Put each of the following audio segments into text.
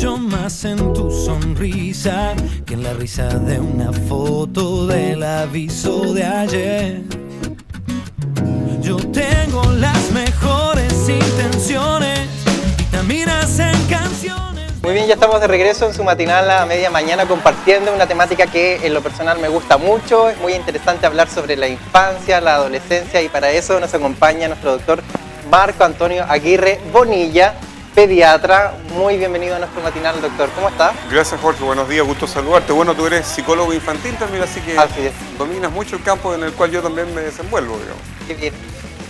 mucho más en tu sonrisa que en la risa de una foto del aviso de ayer. Yo tengo las mejores intenciones, vitaminas en canciones. Muy bien, ya estamos de regreso en su matinal a media mañana compartiendo una temática que en lo personal me gusta mucho. Es muy interesante hablar sobre la infancia, la adolescencia, y para eso nos acompaña nuestro doctor Marco Antonio Aguirre Bonilla, pediatra. Muy bienvenido a nuestro matinal, doctor. ¿Cómo está? Gracias, Jorge. Buenos días, gusto saludarte. Bueno, tú eres psicólogo infantil también, así que dominas mucho el campo en el cual yo también me desenvuelvo, digamos. Qué bien.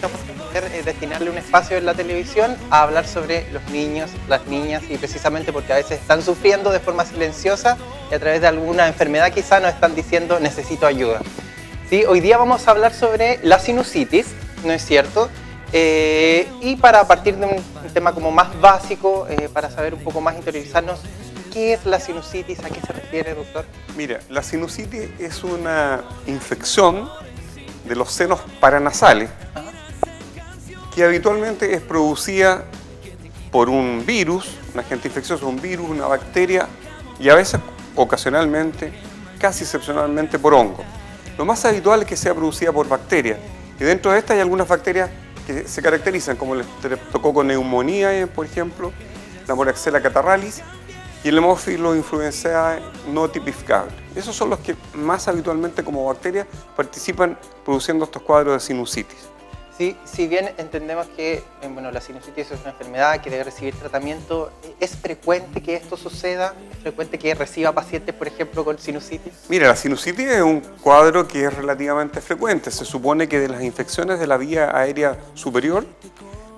Vamos a poder destinarle un espacio en la televisión a hablar sobre los niños, las niñas, y precisamente porque a veces están sufriendo de forma silenciosa y a través de alguna enfermedad quizá nos están diciendo necesito ayuda. ¿Sí? Hoy día vamos a hablar sobre la sinusitis, ¿no es cierto? Y para partir de un tema como más básico, para saber un poco más, interiorizarnos, ¿qué es la sinusitis? ¿A qué se refiere, doctor? Mira, la sinusitis es una infección de los senos paranasales que habitualmente es producida por un virus, un agente infeccioso, un virus, una bacteria, y a veces, ocasionalmente, casi excepcionalmente, por hongo. Lo más habitual es que sea producida por bacterias, y dentro de estas hay algunas bacterias que se caracterizan, como el Streptococcus pneumoniae, por ejemplo, la Moraxella catarrhalis y el Haemophilus influenzae no tipificable. Esos son los que más habitualmente como bacterias participan produciendo estos cuadros de sinusitis. Sí, si bien entendemos que bueno, la sinusitis es una enfermedad que debe recibir tratamiento, ¿es frecuente que esto suceda? ¿Es frecuente que reciba pacientes, por ejemplo, con sinusitis? Mira, la sinusitis es un cuadro que es relativamente frecuente. Se supone que de las infecciones de la vía aérea superior,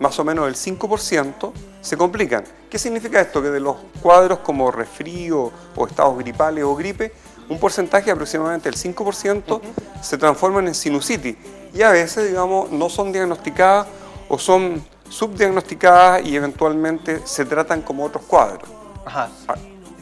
más o menos el 5% se complican. ¿Qué significa esto? Que de los cuadros como resfrío o estados gripales o gripe, un porcentaje, aproximadamente el 5%, se transforman en sinusitis. Y a veces, digamos, no son diagnosticadas o son subdiagnosticadas y eventualmente se tratan como otros cuadros. Ajá.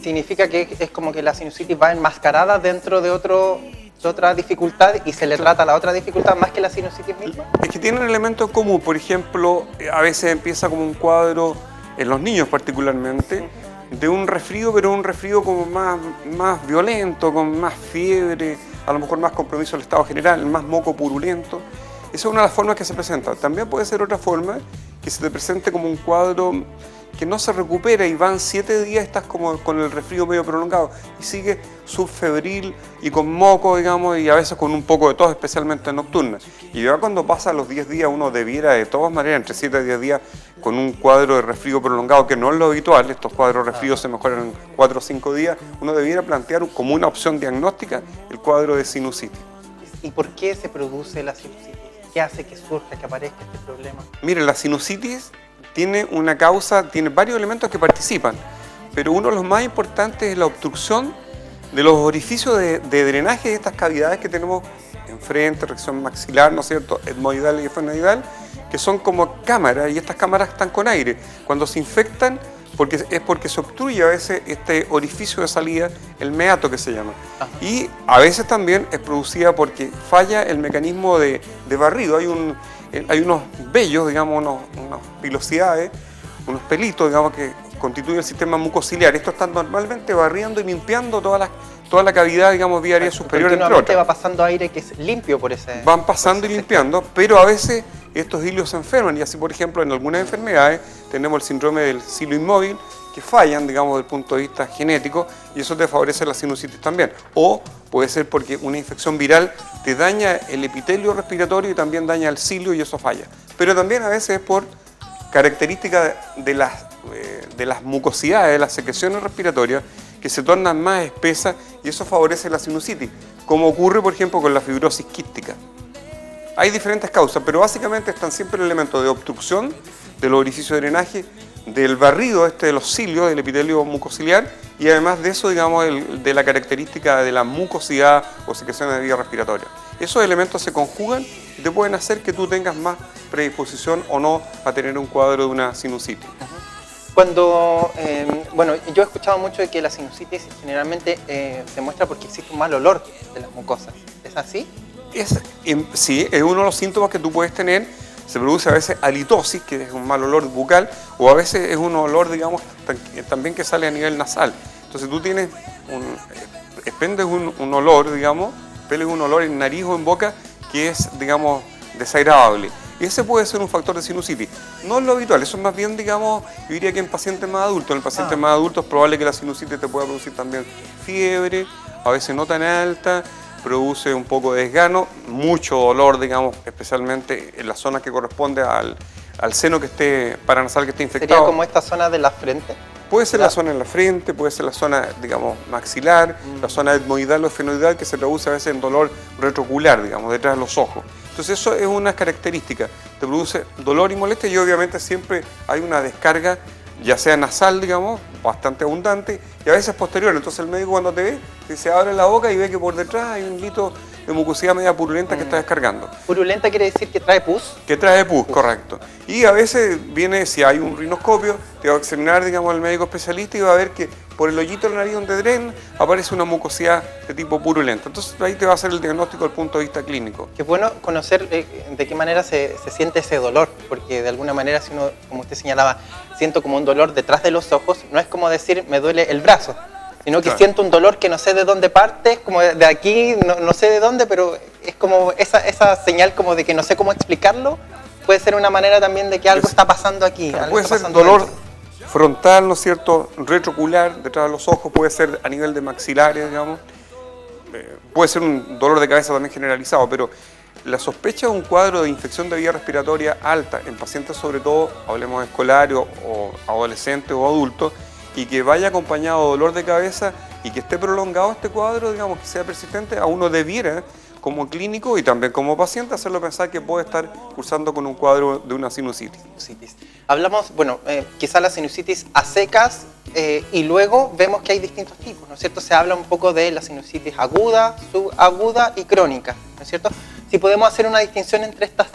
Significa que es como que la sinusitis va enmascarada dentro de otra dificultad y se le trata la otra dificultad más que la sinusitis misma. Es que tienen elementos en común. Por ejemplo, a veces empieza como un cuadro, en los niños particularmente, de un resfrío, pero un resfrío como más violento, con más fiebre, a lo mejor más compromiso del estado general, más moco purulento. Esa es una de las formas que se presenta. También puede ser otra forma que se te presente como un cuadro que no se recupera y van 7 días, estás como con el resfrío medio prolongado y sigue subfebril y con moco, digamos, y a veces con un poco de tos, especialmente nocturna. Y ya cuando pasa los 10 días, uno debiera de todas maneras, entre 7 y 10 días, con un cuadro de resfrío prolongado, que no es lo habitual, estos cuadros de resfrío se mejoran en 4 o 5 días, uno debiera plantear como una opción diagnóstica el cuadro de sinusitis. ¿Y por qué se produce la sinusitis? ¿Qué hace que surja, que aparezca este problema? Mire, la sinusitis tiene una causa, tiene varios elementos que participan, pero uno de los más importantes es la obstrucción de los orificios de drenaje de estas cavidades que tenemos enfrente, región maxilar, ¿no es cierto?, etmoidal y esfenoidal, que son como cámaras, y estas cámaras están con aire. Cuando se infectan, es porque se obstruye a veces este orificio de salida, el meato que se llama. Y a veces también es producida porque falla el mecanismo de barrido. Hay unos vellos, digamos, unas pilosidades, unos pelitos, digamos, que constituyen el sistema mucociliar. Estos están normalmente barriendo y limpiando toda la cavidad, digamos, vía aérea superior, entre otras. Va pasando aire que es limpio por ese... Van pasando y limpiando, pero a veces estos hilios se enferman, y así, por ejemplo, en algunas enfermedades tenemos el síndrome del silo inmóvil, que fallan, digamos, desde el punto de vista genético, y eso te favorece la sinusitis también. O puede ser porque una infección viral te daña el epitelio respiratorio y también daña el cilio, y eso falla. Pero también a veces es por características de las mucosidades, de las secreciones respiratorias, que se tornan más espesas, y eso favorece la sinusitis, como ocurre, por ejemplo, con la fibrosis quística. Hay diferentes causas, pero básicamente están siempre el elemento de obstrucción de los orificios de drenaje, del barrido de los cilios, del epitelio mucociliar, y además de eso, digamos, de la característica de la mucosidad o secreciones de vía respiratoria. Esos elementos se conjugan y te pueden hacer que tú tengas más predisposición o no a tener un cuadro de una sinusitis. Bueno, yo he escuchado mucho de que la sinusitis generalmente se muestra porque existe un mal olor de las mucosas. ¿Es así? Sí, es uno de los síntomas que tú puedes tener, se produce a veces halitosis, que es un mal olor bucal, o a veces es un olor, digamos, también que sale a nivel nasal. Entonces tú tienes expendes un olor, digamos, expeles un olor en nariz o en boca que es, digamos, desagradable. Y ese puede ser un factor de sinusitis. No es lo habitual, eso es más bien, digamos, yo diría que en pacientes más adultos. En el paciente más adulto es probable que la sinusitis te pueda producir también fiebre, a veces no tan alta, produce un poco de desgano, mucho dolor, digamos, especialmente en la zona que corresponde al seno que esté paranasal, que esté infectado. ¿Sería como esta zona de la frente? Puede ser la zona en la frente, puede ser la zona, digamos, maxilar, la zona etmoidal o esfenoidal, que se traduce a veces en dolor retroocular, digamos, detrás de los ojos. Entonces eso es una característica, te produce dolor y molestia, y obviamente siempre hay una descarga, ya sea nasal, digamos, bastante abundante, y a veces posterior. Entonces el médico cuando te ve, se abre la boca y ve que por detrás hay un hilito de mucosidad media purulenta que está descargando. ¿Purulenta quiere decir que trae pus? Que trae pus, correcto. Y a veces viene, si hay un rinoscopio, te va a examinar, digamos, el médico especialista y va a ver que por el hoyito de la nariz donde drena aparece una mucosidad de tipo purulenta. Entonces ahí te va a hacer el diagnóstico desde el punto de vista clínico. Qué bueno conocer de qué manera se siente ese dolor, porque de alguna manera si uno, como usted señalaba, siento como un dolor detrás de los ojos, no es como decir me duele el brazo, sino que siento un dolor que no sé de dónde parte, como de aquí, no sé de dónde, pero es como esa señal como de que no sé cómo explicarlo, puede ser una manera también de que algo está pasando aquí. Puede ser dolor frontal, ¿no es cierto?, retroocular, detrás de los ojos, puede ser a nivel de maxilares, digamos, puede ser un dolor de cabeza también generalizado, pero la sospecha de un cuadro de infección de vía respiratoria alta en pacientes, sobre todo, hablemos de escolares o adolescentes o adultos, y que vaya acompañado de dolor de cabeza y que esté prolongado este cuadro, digamos, que sea persistente, a uno debiera, como clínico y también como paciente, hacerlo pensar que puede estar cursando con un cuadro de una sinusitis. Hablamos, bueno, quizá la sinusitis a secas y luego vemos que hay distintos tipos, ¿no es cierto? Se habla un poco de la sinusitis aguda, subaguda y crónica, ¿no es cierto? Si podemos hacer una distinción entre estas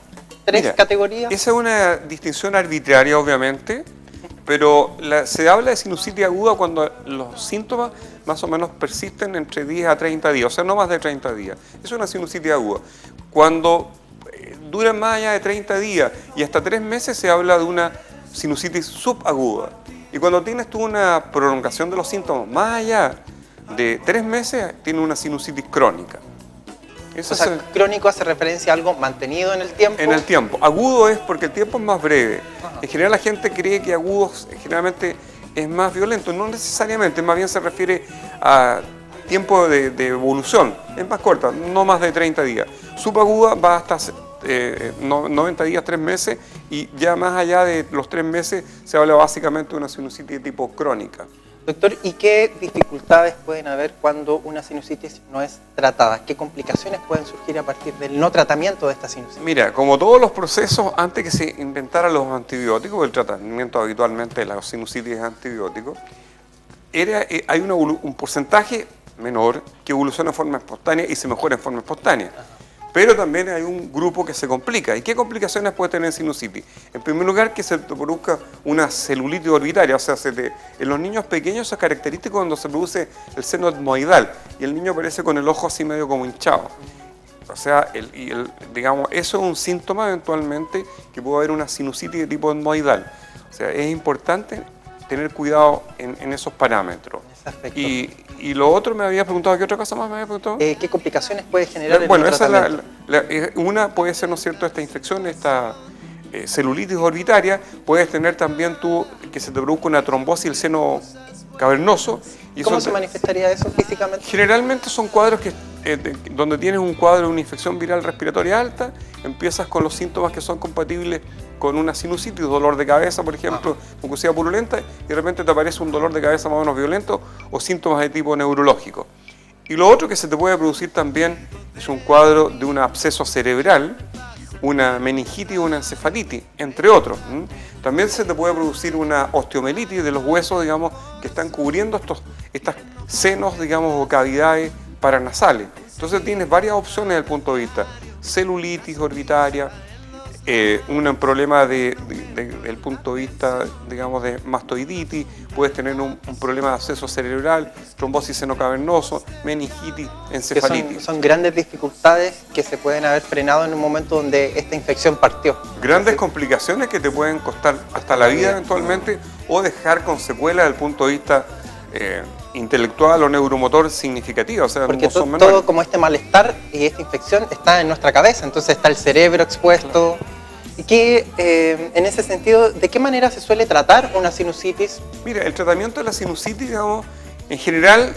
tres categorías. Esa es una distinción arbitraria, obviamente, pero se habla de sinusitis aguda cuando los síntomas más o menos persisten entre 10 a 30 días, o sea, no más de 30 días. Es una sinusitis aguda. Cuando duran más allá de 30 días y hasta 3 meses se habla de una sinusitis subaguda. Y cuando tienes tú una prolongación de los síntomas más allá de 3 meses, tienes una sinusitis crónica. Eso crónico hace referencia a algo mantenido en el tiempo. En el tiempo. Agudo es porque el tiempo es más breve. En general la gente cree que agudo generalmente es más violento. No necesariamente, más bien se refiere a tiempo de evolución. Es más corta, no más de 30 días. Subaguda va hasta 90 días, 3 meses, y ya más allá de los 3 meses se habla básicamente de una sinusitis de tipo crónica. Doctor, ¿y qué dificultades pueden haber cuando una sinusitis no es tratada? ¿Qué complicaciones pueden surgir a partir del no tratamiento de esta sinusitis? Mira, como todos los procesos, antes que se inventaran los antibióticos, el tratamiento habitualmente de la sinusitis es antibiótico, hay un porcentaje menor que evoluciona en forma espontánea y se mejora en forma espontánea. Pero también hay un grupo que se complica. ¿Y qué complicaciones puede tener sinusitis? En primer lugar, que se produzca una celulitis orbitaria, o sea, en los niños pequeños es característico cuando se produce el seno etmoidal y el niño aparece con el ojo así medio como hinchado. O sea, digamos, eso es un síntoma eventualmente que puede haber una sinusitis de tipo etmoidal. O sea, es importante tener cuidado en esos parámetros. Y lo otro me había preguntado, ¿qué otra cosa más me había preguntado? ¿Qué complicaciones puede generar el Bueno, tratamiento? Una puede ser, ¿no es cierto?, esta infección, esta celulitis orbitaria. Puedes tener también tú que se te produzca una trombosis del seno cavernoso. Y ¿Cómo se manifestaría eso físicamente? Generalmente son cuadros donde tienes un cuadro de una infección viral respiratoria alta, empiezas con los síntomas que son compatibles con una sinusitis, dolor de cabeza, por ejemplo, mucosidad purulenta, y de repente te aparece un dolor de cabeza más o menos violento o síntomas de tipo neurológico. Y lo otro que se te puede producir también es un cuadro de un absceso cerebral, una meningitis o una encefalitis, entre otros. También se te puede producir una osteomelitis de los huesos, digamos, que están cubriendo estas senos, digamos, o cavidades paranasales. Entonces tienes varias opciones desde el punto de vista celulitis orbitaria, un problema de desde el punto de vista, digamos, de mastoiditis, puedes tener un problema de acceso cerebral, trombosis seno-cavernoso, meningitis, encefalitis. Son grandes dificultades que se pueden haber frenado en un momento donde esta infección partió. Grandes complicaciones que te pueden costar hasta la vida eventualmente o dejar con secuelas desde el punto de vista intelectual o neuromotor significativa, o sea, porque no son menores. Todo como este malestar y esta infección está en nuestra cabeza, entonces está el cerebro expuesto. Y que en ese sentido, ¿de qué manera se suele tratar una sinusitis? Mira, el tratamiento de la sinusitis, digamos, en general,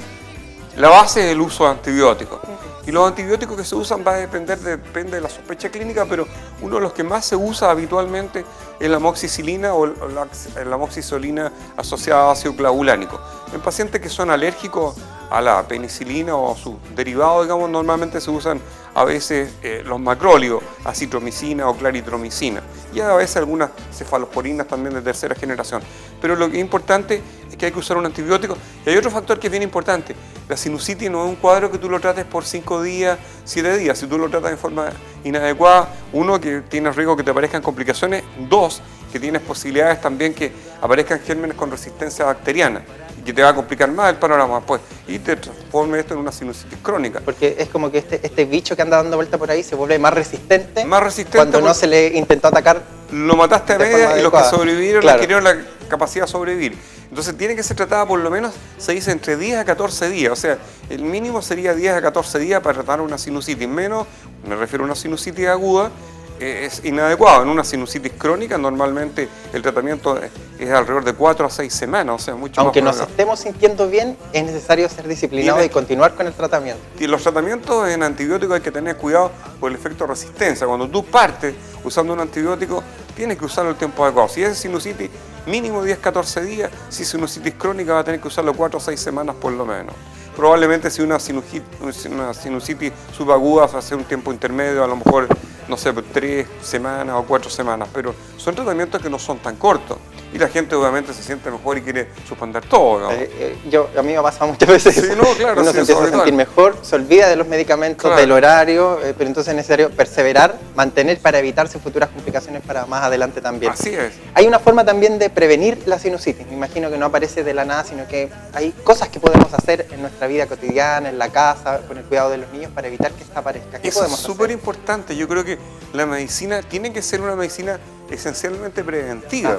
la base es el uso de antibióticos. Y los antibióticos que se usan depende de la sospecha clínica, pero uno de los que más se usa habitualmente es la amoxicilina o la amoxicilina asociada a ácido clavulánico. En pacientes que son alérgicos a la penicilina o a sus derivados, digamos, normalmente se usan a veces los macrólidos, acitromicina o claritromicina, y a veces algunas cefalosporinas también de tercera generación. Pero lo que es importante es que hay que usar un antibiótico. Y hay otro factor que es bien importante. La sinusitis no es un cuadro que tú lo trates por 5 días, 7 días. Si tú lo tratas de forma inadecuada, uno, que tienes riesgo que te aparezcan complicaciones, 2, que tienes posibilidades también que aparezcan gérmenes con resistencia bacteriana, y que te va a complicar más el panorama después y te transforme esto en una sinusitis crónica. Porque es como que este bicho que anda dando vuelta por ahí se vuelve más resistente cuando no porque se le intentó atacar. lo mataste a media y los que sobrevivieron claro, adquirieron la capacidad de sobrevivir. Entonces tiene que ser tratada por lo menos, se dice, entre 10 a 14 días. O sea, el mínimo sería 10 a 14 días para tratar una sinusitis. Menos, me refiero a una sinusitis aguda, es inadecuado. En una sinusitis crónica normalmente el tratamiento es alrededor de 4 a 6 semanas, o sea, mucho aunque más. Aunque nos estemos sintiendo bien, es necesario ser disciplinado y continuar con el tratamiento. Y los tratamientos en antibióticos hay que tener cuidado por el efecto de resistencia. Cuando tú partes usando un antibiótico, tienes que usarlo el tiempo adecuado. Si es sinusitis, mínimo 10-14 días. Si es sinusitis crónica, va a tener que usarlo 4 o 6 semanas por lo menos. Probablemente si una sinusitis subaguda va a ser un tiempo intermedio, a lo mejor, no sé, 3 semanas o 4 semanas, pero son tratamientos que no son tan cortos. Y la gente obviamente se siente mejor y quiere suspender todo, ¿no? A mí me pasa muchas veces. Sí, no, claro, uno se empieza a sentir mejor, se olvida de los medicamentos, claro, del horario, pero entonces es necesario perseverar, mantener para evitarse futuras complicaciones para más adelante también. Así es. Hay una forma también de prevenir la sinusitis. Me imagino que no aparece de la nada, sino que hay cosas que podemos hacer en nuestra vida cotidiana, en la casa, con el cuidado de los niños para evitar que esta aparezca. Eso es súper importante. Yo creo que la medicina tiene que ser una medicina esencialmente preventiva.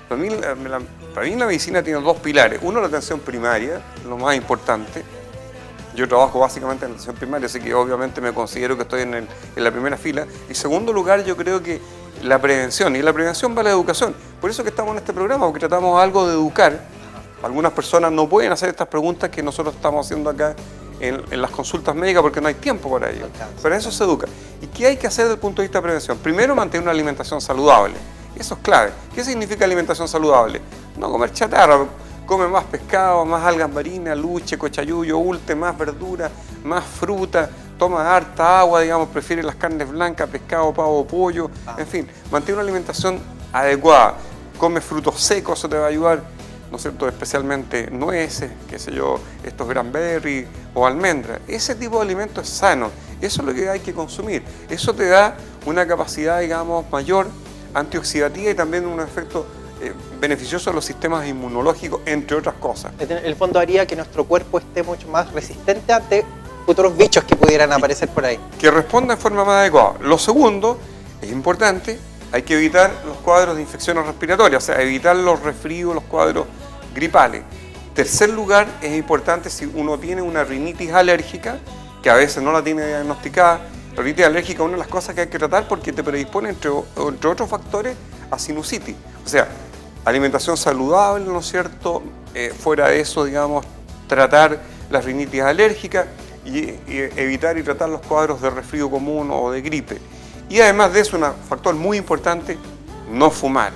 Para mí la medicina tiene 2 pilares. Uno, la atención primaria, lo más importante. Yo trabajo básicamente en la atención primaria, así que obviamente me considero que estoy en la primera fila. Y segundo lugar, yo creo que la prevención. Y la prevención va a la educación. Por eso que estamos en este programa, porque tratamos algo de educar. Algunas personas no pueden hacer estas preguntas que nosotros estamos haciendo acá en las consultas médicas porque no hay tiempo para ello. Para eso se educa. ¿Y qué hay que hacer desde el punto de vista de prevención? Primero, mantener una alimentación saludable. Eso es clave. ¿Qué significa alimentación saludable? No comer chatarra, come más pescado, más algas marinas, luche, cochayuyo, ulte, más verdura, más fruta, toma harta agua, digamos, prefiere las carnes blancas, pescado, pavo, pollo, en fin, mantiene una alimentación adecuada. Come frutos secos, eso te va a ayudar, ¿no es cierto?, especialmente nueces, qué sé yo, estos cranberry o almendras. Ese tipo de alimento es sano, eso es lo que hay que consumir. Eso te da una capacidad, digamos, mayor, antioxidativa y también un efecto beneficioso a los sistemas inmunológicos, entre otras cosas. En el fondo haría que nuestro cuerpo esté mucho más resistente ante futuros bichos que pudieran aparecer por ahí. Que responda de forma más adecuada. Lo segundo, es importante, hay que evitar los cuadros de infecciones respiratorias, o sea, evitar los resfríos, los cuadros gripales. Tercer lugar, es importante si uno tiene una rinitis alérgica, que a veces no la tiene diagnosticada. La rinitis alérgica es una de las cosas que hay que tratar porque te predispone, entre otros factores, a sinusitis. O sea, alimentación saludable, ¿no es cierto? Fuera de eso, digamos, tratar la rinitis alérgica y evitar y tratar los cuadros de resfrío común o de gripe. Y además de eso, un factor muy importante, no fumar.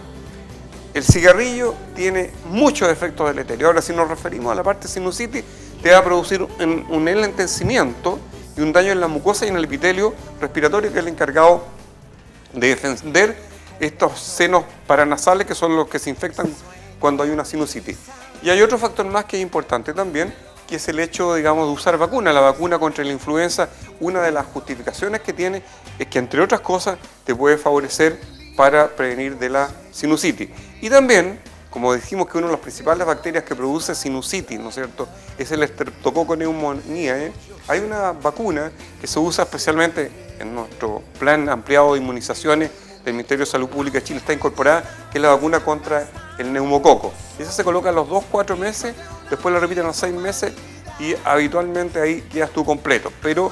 El cigarrillo tiene muchos efectos deleterios. Ahora, si nos referimos a la parte sinusitis, te va a producir un enlentecimiento y un daño en la mucosa y en el epitelio respiratorio, que es el encargado de defender estos senos paranasales, que son los que se infectan cuando hay una sinusitis. Y hay otro factor más que es importante también, que es el hecho, digamos, de usar vacuna. La vacuna contra la influenza, una de las justificaciones que tiene es que, entre otras cosas, te puede favorecer para prevenir de la sinusitis. Y también, como dijimos que una de las principales bacterias que produce sinusitis, ¿no es cierto?, es el Streptococcus pneumoniae, hay una vacuna que se usa especialmente en nuestro plan ampliado de inmunizaciones del Ministerio de Salud Pública de Chile, está incorporada, que es la vacuna contra el neumococo. Esa se coloca a los 2-4 meses, después la repiten a los 6 meses y habitualmente ahí quedas tú completo. Pero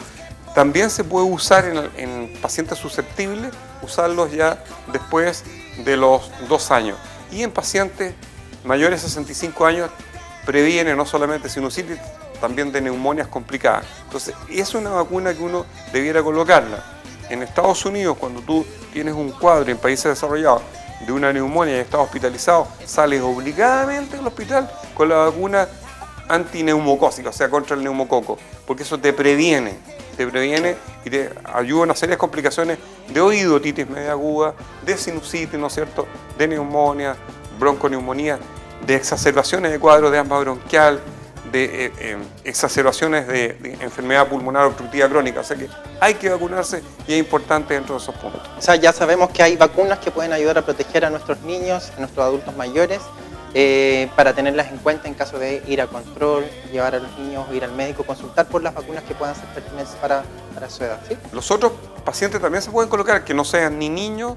también se puede usar en pacientes susceptibles, usarlos ya después de los 2 años. Y en pacientes mayores de 65 años previene no solamente sinusitis, también de neumonias complicadas. Entonces, es una vacuna que uno debiera colocarla. En Estados Unidos, cuando tú tienes un cuadro en países desarrollados de una neumonía y estás hospitalizado, sales obligadamente al hospital con la vacuna antineumocócica, o sea, contra el neumococo, porque eso te previene y te ayuda a una serie de complicaciones de oído, otitis media aguda, de sinusitis, ¿no es cierto?, de neumonía, bronconeumonía, de exacerbaciones de cuadros de asma bronquial, de exacerbaciones de enfermedad pulmonar obstructiva crónica. O sea que hay que vacunarse y es importante dentro de esos puntos. O sea, ya sabemos que hay vacunas que pueden ayudar a proteger a nuestros niños, a nuestros adultos mayores, para tenerlas en cuenta en caso de ir a control, llevar a los niños, ir al médico, consultar por las vacunas que puedan ser pertinentes para su edad, ¿sí? Los otros pacientes también se pueden colocar que no sean ni niños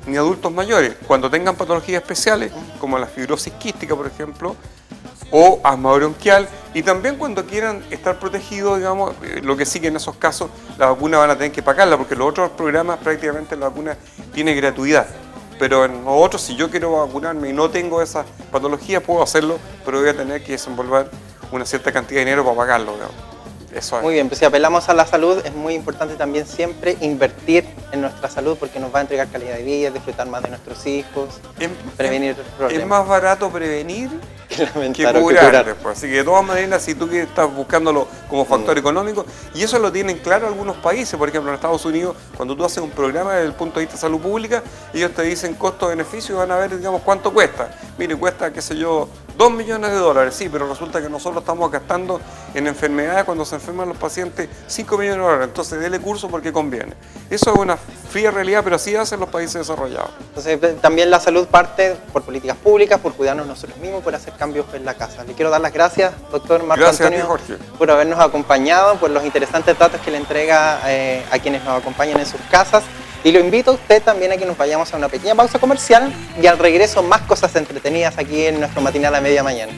ni adultos mayores, cuando tengan patologías especiales, como la fibrosis quística, por ejemplo, o asma bronquial, y también cuando quieran estar protegidos, digamos, lo que sí que en esos casos la vacuna van a tener que pagarla, porque los otros programas prácticamente la vacuna tiene gratuidad. Pero en los otros, si yo quiero vacunarme y no tengo esa patología, puedo hacerlo, pero voy a tener que desenvolver una cierta cantidad de dinero para pagarlo, digamos. Eso es. Muy bien, pues si apelamos a la salud, es muy importante también siempre invertir en nuestra salud porque nos va a entregar calidad de vida, disfrutar más de nuestros hijos, prevenir problemas. Es más barato prevenir que curar. curar después. Así que de todas maneras, si tú estás buscándolo como factor económico, y eso lo tienen claro algunos países, por ejemplo en Estados Unidos, cuando tú haces un programa desde el punto de vista de salud pública, ellos te dicen costo-beneficio y van a ver, digamos, cuánto cuesta. Mire, cuesta, qué sé yo, $2 millones, sí, pero resulta que nosotros estamos gastando en enfermedades cuando se enferman los pacientes $5 millones, entonces dele curso porque conviene. Eso es una fría realidad, pero así hacen los países desarrollados. Entonces también la salud parte por políticas públicas, por cuidarnos nosotros mismos, por hacer cambios en la casa. Le quiero dar las gracias, doctor Marco Antonio, Jorge, por habernos acompañado, por los interesantes datos que le entrega a quienes nos acompañan en sus casas. Y lo invito a usted también a que nos vayamos a una pequeña pausa comercial y al regreso más cosas entretenidas aquí en nuestro matinal a media mañana.